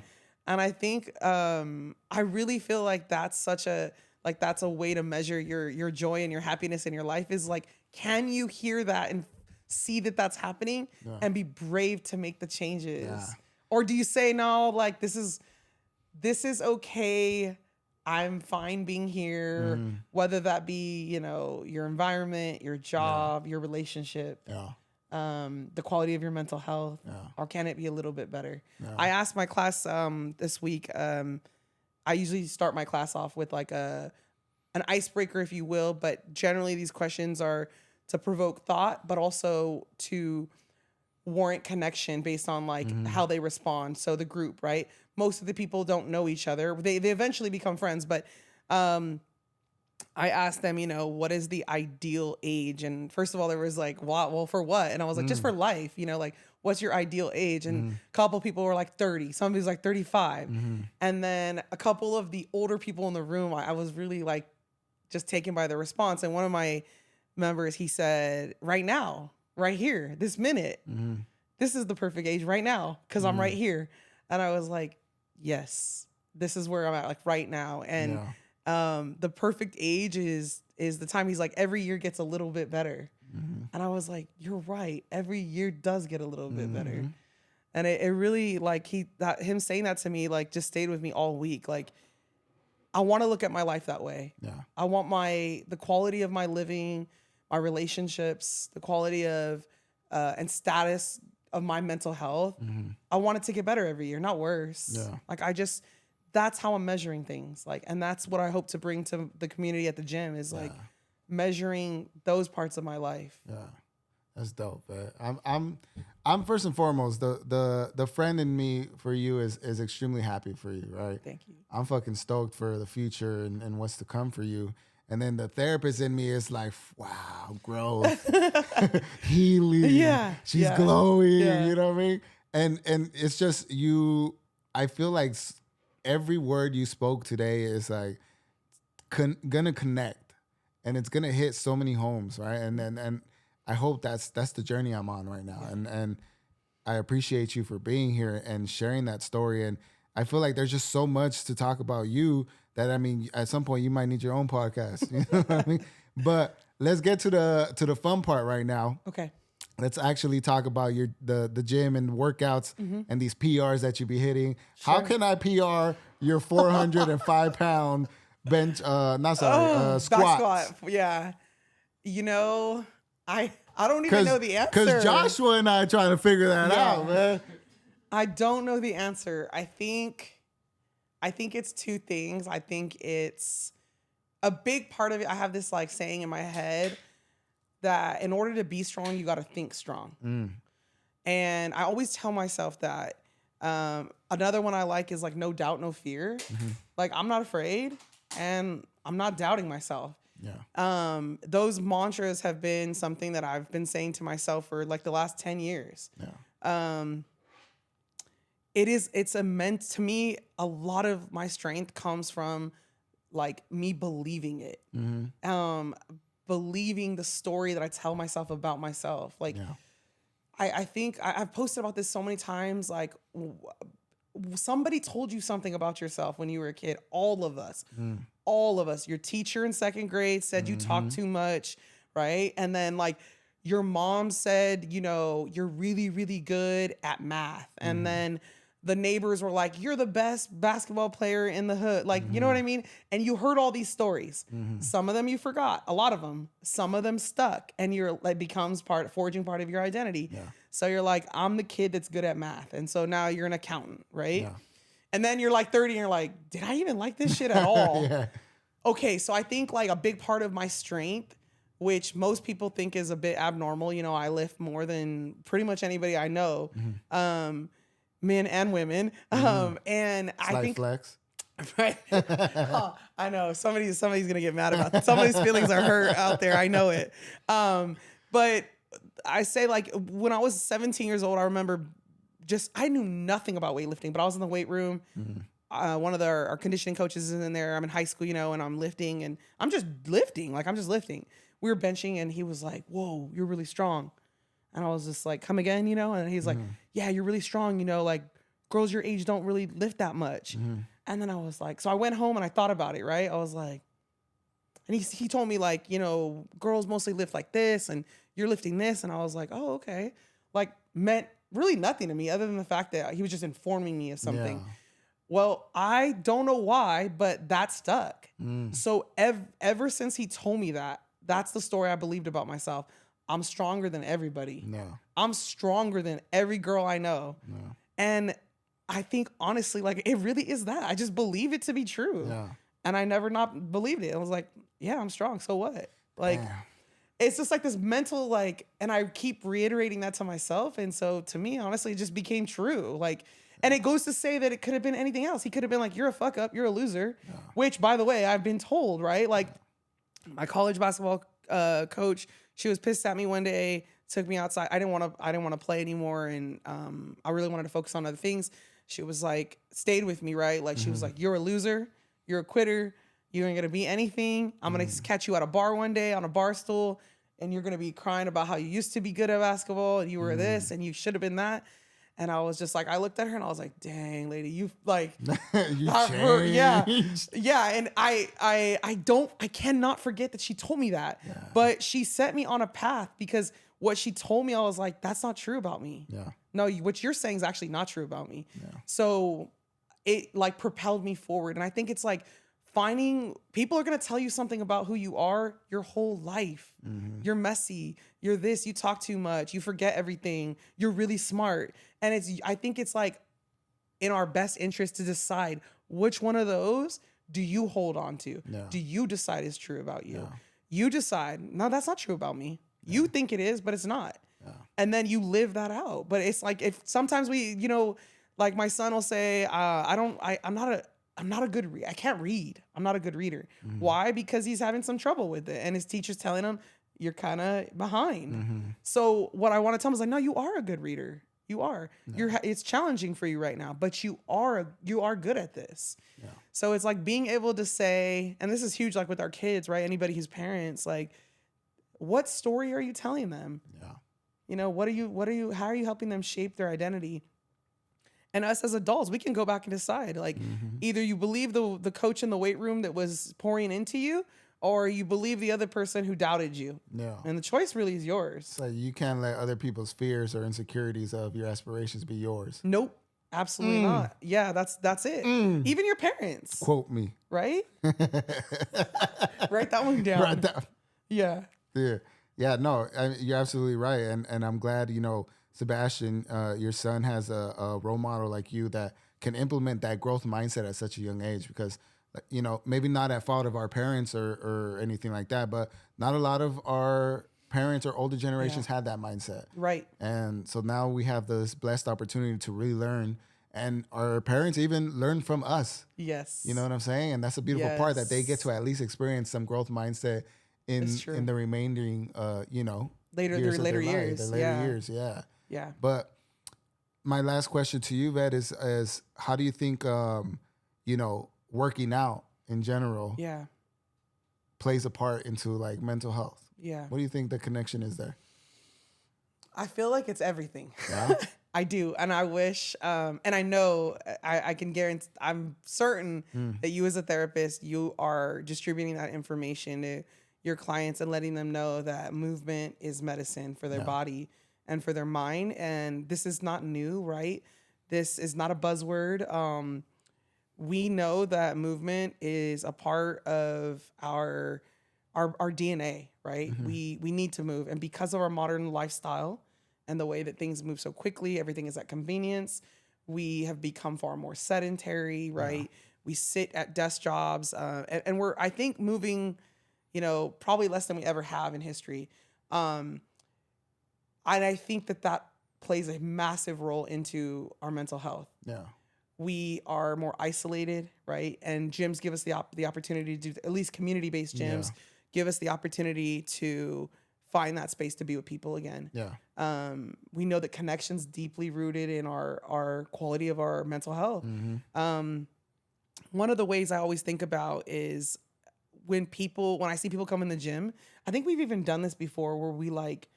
And I think, I really feel like that's that's a way to measure your joy and your happiness in your life is like, can you hear that and see that that's happening and be brave to make the changes? Yeah. Or do you say, no, like this is okay. I'm fine being here, whether that be, your environment, your job, your relationship, the quality of your mental health, or can it be a little bit better? Yeah. I asked my class this week. I usually start my class off with like an icebreaker, if you will, but generally these questions are to provoke thought, but also to warrant connection based on like how they respond. So the group, right? Most of the people don't know each other. They eventually become friends, but I asked them, what is the ideal age? And first of all, there was like, well, for what? And I was like, just for life, like, what's your ideal age? And a couple people were like 30. Somebody was like 35. And then a couple of the older people in the room, I was really like just taken by the response. And one of my members, he said, right now, right here, this minute, this is the perfect age right now, because I'm right here. And I was like, yes, this is where I'm at, like right now. And the perfect age is the time. He's like, every year gets a little bit better. And I was like, you're right. Every year does get a little bit better. And it really, like, him saying that to me, like, just stayed with me all week. Like, I want to look at my life that way. Yeah. I want the quality of my living, my relationships, the quality of and status of my mental health. I want it to get better every year, not worse. Yeah. Like, that's how I'm measuring things. Like, and that's what I hope to bring to the community at the gym is like measuring those parts of my life. Yeah. That's dope, man. I'm first and foremost, the friend in me for you is extremely happy for you, right? Thank you. I'm fucking stoked for the future and what's to come for you. And then the therapist in me is like, wow, growth, healing. Yeah. She's glowing. You know what I mean? And it's just you. I feel like every word you spoke today is like gonna connect, and it's gonna hit so many homes, right? And I hope that's the journey I'm on right now. And I appreciate you for being here and sharing that story. And I feel like there's just so much to talk about you that, I mean, at some point you might need your own podcast. You know what I mean? But let's get to the fun part right now. Okay. Let's actually talk about the gym and workouts and these PRs that you be hitting. Sure. How can I PR your 405 pound bench? Squat. Back squat. Yeah. You know, I don't even know the answer. Because Joshua and I are trying to figure that out, man. I don't know the answer. I think it's two things. I think it's a big part of it. I have this like saying in my head that in order to be strong, you got to think strong. And I always tell myself that. Another one I like is like no doubt, no fear. Like I'm not afraid and I'm not doubting myself. Yeah. Those mantras have been something that I've been saying to myself for like the last 10 years. Yeah. It's immense to me. A lot of my strength comes from like me believing it. Believing the story that I tell myself about myself. Like, I think I've posted about this so many times. Like, somebody told you something about yourself when you were a kid. All of us. Your teacher in second grade said you talk too much, right? And then like your mom said, you know, you're really, really good at math. And then the neighbors were like, you're the best basketball player in the hood. Like, you know what I mean? And you heard all these stories. Some of them you forgot, a lot of them. Some of them stuck, and you're like becomes forging part of your identity. Yeah. So you're like, I'm the kid that's good at math. And so now you're an accountant, right? Yeah. And then you're like 30 and you're like, did I even like this shit at all? Okay, so I think like a big part of my strength, which most people think is a bit abnormal, you know, I lift more than pretty much anybody I know. Men and women. And I think flex. Right. I know somebody's gonna get mad about that. Somebody's feelings are hurt out there. I know it. But I say like when I was 17 years old, I remember I knew nothing about weightlifting, but I was in the weight room. One of our conditioning coaches is in there. I'm in high school, you know, and I'm lifting and I'm just lifting. We were benching and he was like, whoa, you're really strong. And I was just like, come again, you know? And he's like, yeah, you're really strong, you know, like girls your age don't really lift that much. And then I was like, so I went home and I thought about it, right? I was like, and he told me like, you know, girls mostly lift like this and you're lifting this. And I was like, oh, okay. Like meant really nothing to me other than the fact that he was just informing me of something. Yeah. Well, I don't know why, but that stuck. So ever since he told me that, that's the story I believed about myself. I'm stronger than everybody. No. I'm stronger than every girl I know. No. And I think honestly, like it really is that. I just believe it to be true. Yeah. And I never not believed it. I was like, yeah, I'm strong. So what? Like, it's just like this mental, like, and I keep reiterating that to myself. And so to me, honestly, it just became true. Like, and it goes to say that it could have been anything else. He could have been like, you're a fuck up. You're a loser, which by the way, I've been told, right? Like my college basketball coach, she was pissed at me one day, took me outside. I didn't want to play anymore. And I really wanted to focus on other things. She was like, stayed with me, right? Like she was like, you're a loser. You're a quitter. You ain't going to be anything. I'm going to catch you at a bar one day on a bar stool. And you're going to be crying about how you used to be good at basketball. And you were this and you should have been that. And I was just like, I looked at her and I was like, dang, lady, you like, you changed. Yeah. And I cannot forget that she told me that, but she set me on a path because what she told me, I was like, that's not true about me. Yeah. No, what you're saying is actually not true about me. Yeah. So it like propelled me forward. And I think it's like people are going to tell you something about who you are your whole life. You're messy. You're this, you talk too much. You forget everything. You're really smart. And I think it's like in our best interest to decide which one of those do you hold on to? Yeah. Do you decide is true about you? Yeah. You decide, no, that's not true about me. Yeah. You think it is, but it's not. Yeah. And then you live that out. But it's like if sometimes we, you know, like my son will say, I'm not I'm not a good I can't read. I'm not a good reader. Why? Because he's having some trouble with it. And his teacher's telling him, you're kind of behind. So what I want to tell him is like, no, you are a good reader. You are. It's challenging for you right now, but you are good at this. Yeah. So it's like being able to say, and this is huge, like with our kids, right? Anybody who's parents, like, what story are you telling them? Yeah. You know, how are you helping them shape their identity? And us as adults, we can go back and decide, like, either you believe the coach in the weight room that was pouring into you, or you believe the other person who doubted you. Yeah. And the choice really is yours. So you can't let other people's fears or insecurities of your aspirations be yours. Nope. Absolutely not. Yeah, that's it. Even your parents. Quote me. Right? Write that one down. Write that. Yeah. Yeah. Yeah, no, you're absolutely right. And I'm glad, you know, Sebastian, your son has a role model like you that can implement that growth mindset at such a young age, because, you know, maybe not at fault of our parents or anything like that, but not a lot of our parents or older generations had that mindset. Right. And so now we have this blessed opportunity to really learn, and our parents even learn from us. Yes. You know what I'm saying? And that's a beautiful part, that they get to at least experience some growth mindset in the remaining, you know, later years. Yeah. Yeah. But my last question to you, Vet, is how do you think, you know, working out in general plays a part into like mental health? Yeah. What do you think the connection is there? I feel like it's everything. Yeah. I do. And I wish, and I know, I can guarantee, I'm certain that you as a therapist, you are distributing that information to your clients and letting them know that movement is medicine for their body and for their mind. And this is not new, right? This is not a buzzword. We know that movement is a part of our DNA, right? We need to move. And because of our modern lifestyle and the way that things move so quickly, everything is at convenience, we have become far more sedentary, right? Yeah. We sit at desk jobs, and we're, I think, moving, you know, probably less than we ever have in history. And I think that plays a massive role into our mental health. Yeah. We are more isolated, right? And gyms give us the opportunity to do, at least community-based gyms, give us the opportunity to find that space to be with people again. Yeah. We know that connection's deeply rooted in our quality of our mental health. One of the ways I always think about is when I see people come in the gym, I think we've even done this before, where we like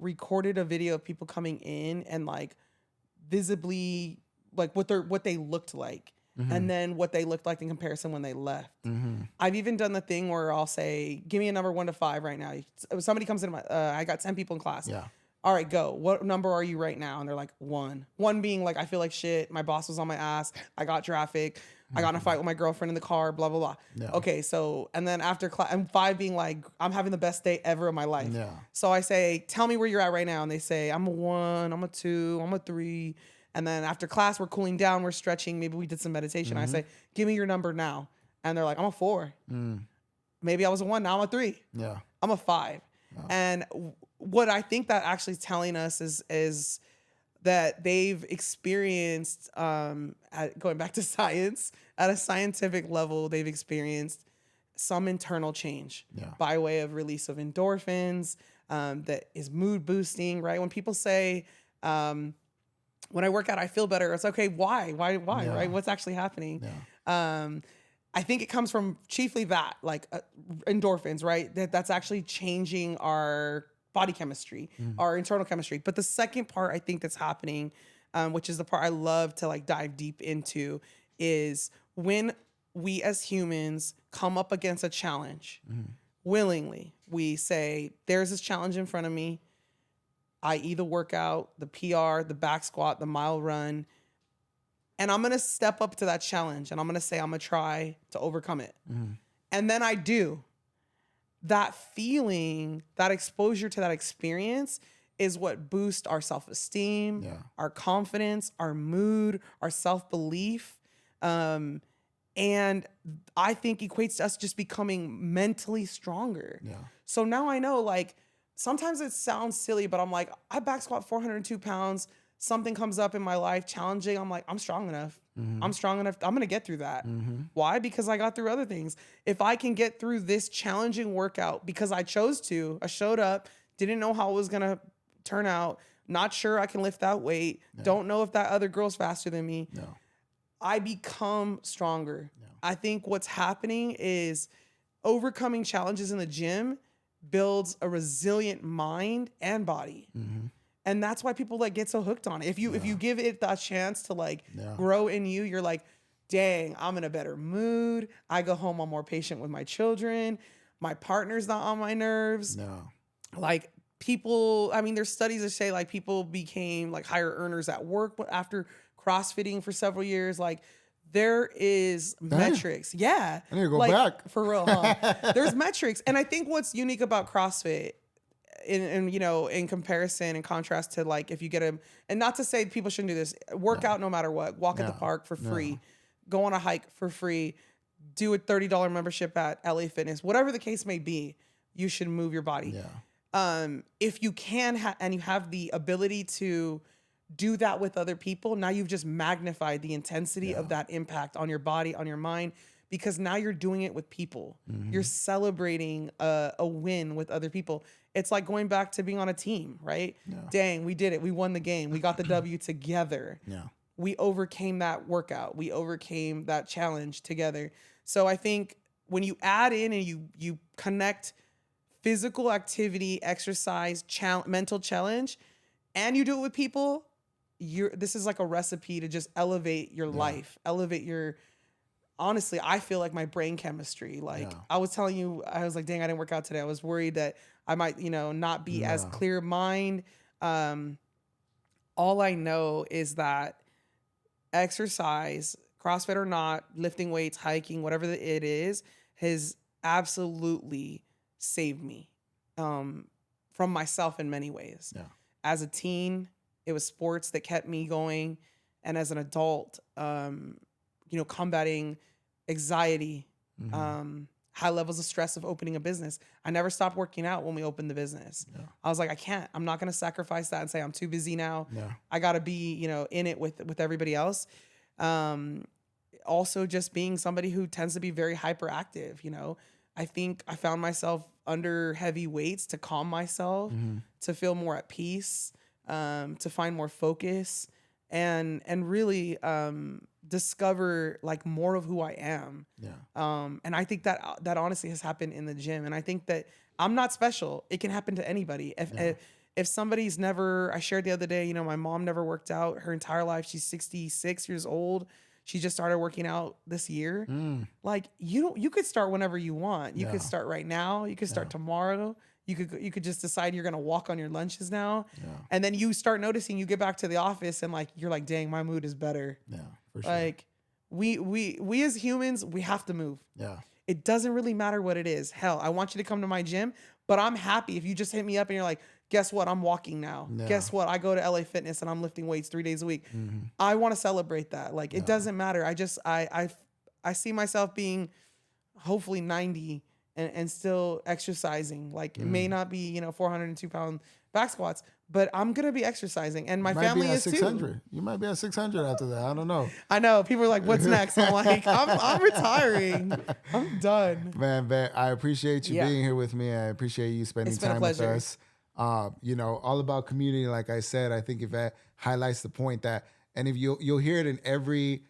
recorded a video of people coming in and like visibly like what they looked like, and then what they looked like in comparison when they left. I've even done the thing where I'll say, give me a number 1 to 5 right now. Somebody comes in, I got 10 people in class. Yeah. All right, go. What number are you right now? And they're like 1. 1 being like, I feel like shit. My boss was on my ass. I got traffic. I got in a fight with my girlfriend in the car, blah, blah, blah. Yeah. Okay, so, and then after class, and 5 being like, I'm having the best day ever of my life. Yeah. So I say, tell me where you're at right now. And they say, I'm a 1, I'm a 2, I'm a 3. And then after class, we're cooling down, we're stretching. Maybe we did some meditation. I say, give me your number now. And they're like, I'm a 4. Maybe I was a 1, now I'm a 3. Yeah. I'm a 5. Yeah. And what I think that actually is telling us is that they've experienced, going back to science, at a scientific level, they've experienced some internal change by way of release of endorphins, that is mood boosting, right? When people say, when I work out, I feel better. It's okay. Why, right? What's actually happening? Yeah. I think it comes from chiefly that, like endorphins, right? That's actually changing our body chemistry, our internal chemistry. But the second part I think that's happening, which is the part I love to like dive deep into, is when we as humans come up against a challenge willingly. We say, there's this challenge in front of me, i.e. the workout, the PR, the back squat, the mile run, and I'm going to step up to that challenge and I'm going to say, I'm going to try to overcome it. And then I do. That feeling, that exposure to that experience is what boosts our self-esteem, our confidence, our mood, our self-belief. And I think equates to us just becoming mentally stronger. Yeah. So now I know, like, sometimes it sounds silly, but I'm like, I back squat 402 pounds. Something comes up in my life challenging. I'm like, I'm strong enough. I'm strong enough. I'm going to get through that. Why? Because I got through other things. If I can get through this challenging workout because I chose to, I showed up, didn't know how it was going to turn out, not sure I can lift that weight, don't know if that other girl's faster than me. No. I become stronger. No. I think what's happening is overcoming challenges in the gym builds a resilient mind and body. And that's why people like get so hooked on it. If you give it that chance to like grow in you, you're like, dang, I'm in a better mood. I go home, I'm more patient with my children. My partner's not on my nerves. No. Like people, I mean, there's studies that say like people became like higher earners at work after CrossFitting for several years. Like there is metrics. Yeah. I need to go back. For real, huh? There's metrics. And I think what's unique about CrossFit in comparison and contrast to like if you get and not to say people shouldn't do this, work out no matter what, walk at the park for free, go on a hike for free, do a $30 membership at LA Fitness, whatever the case may be, you should move your body. If you can and you have the ability to do that with other people, now you've just magnified the intensity of that impact on your body, on your mind, because now you're doing it with people. You're celebrating a win with other people. It's like going back to being on a team, right? Dang, we did it. We won the game. We got the W together. We overcame that workout. We overcame that challenge together. So I think when you add in and you connect physical activity, exercise, mental challenge, and you do it with people, this is like a recipe to just elevate your life, elevate your, honestly, I feel like my brain chemistry. Like I was telling you, I was like, dang, I didn't work out today. I was worried that I might, not be as clear mind. All I know is that exercise, CrossFit or not, lifting weights, hiking, whatever it is, has absolutely saved me from myself in many ways. As a teen, it was sports that kept me going. And as an adult, combating anxiety, high levels of stress of opening a business. I never stopped working out when we opened the business. I was like, I'm not going to sacrifice that and say I'm too busy now. I got to be, in it with everybody else. Also just being somebody who tends to be very hyperactive, I think I found myself under heavy weights to calm myself, to feel more at peace, to find more focus and really discover like more of who I am. And I think that honestly has happened in the gym. And I think that I'm not special. It can happen to anybody. If somebody's never, I shared the other day, my mom never worked out her entire life. She's 66 years old. She just started working out this year. Like you could start whenever you want. You could start right now. You could start tomorrow. You could just decide you're going to walk on your lunches now. And then you start noticing, you get back to the office and like, you're like, dang, my mood is better. For sure. Like we as humans, we have to move. It doesn't really matter what it is. Hell, I want you to come to my gym, but I'm happy if you just hit me up and you're like, guess what? I'm walking now. Guess what? I go to LA Fitness and I'm lifting weights 3 days a week. I want to celebrate that. Like it doesn't matter. I see myself being hopefully 90 and still exercising. Like it may not be, 402 pound back squats, but I'm going to be exercising and my family is 600. too. You might be at 600 after that. I don't know. I know. People are like, what's next? I'm like, I'm retiring. I'm done. Man, I appreciate you being here with me. I appreciate you spending time with us. All about community. Like I said, I think Yvette highlights the point that, and if you'll hear it in every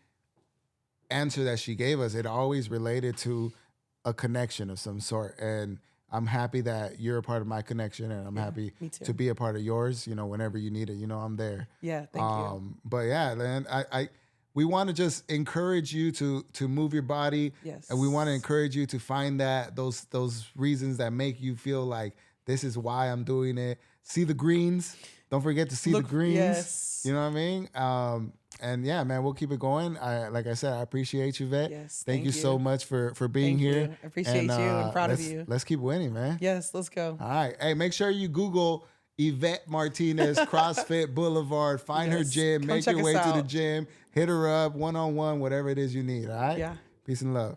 answer that she gave us, it always related to a connection of some sort. And I'm happy that you're a part of my connection, and I'm happy to be a part of yours. Whenever you need it, I'm there. Yeah, thank you. But yeah, man, we want to just encourage you to move your body. Yes. And we want to encourage you to find those reasons that make you feel like this is why I'm doing it. See the greens. Don't forget to see the greens. Yes. You know what I mean? And yeah, man, we'll keep it going. Like I said, I appreciate you, Yvette. Yes, thank you so much for being here. You. I appreciate you. I'm proud of you. Let's keep winning, man. Yes, let's go. All right. Hey, make sure you Google Yvette Martinez, CrossFit Boulevard. Find her gym. Make your way to the gym. Hit her up, one-on-one, whatever it is you need. All right? Yeah. Peace and love.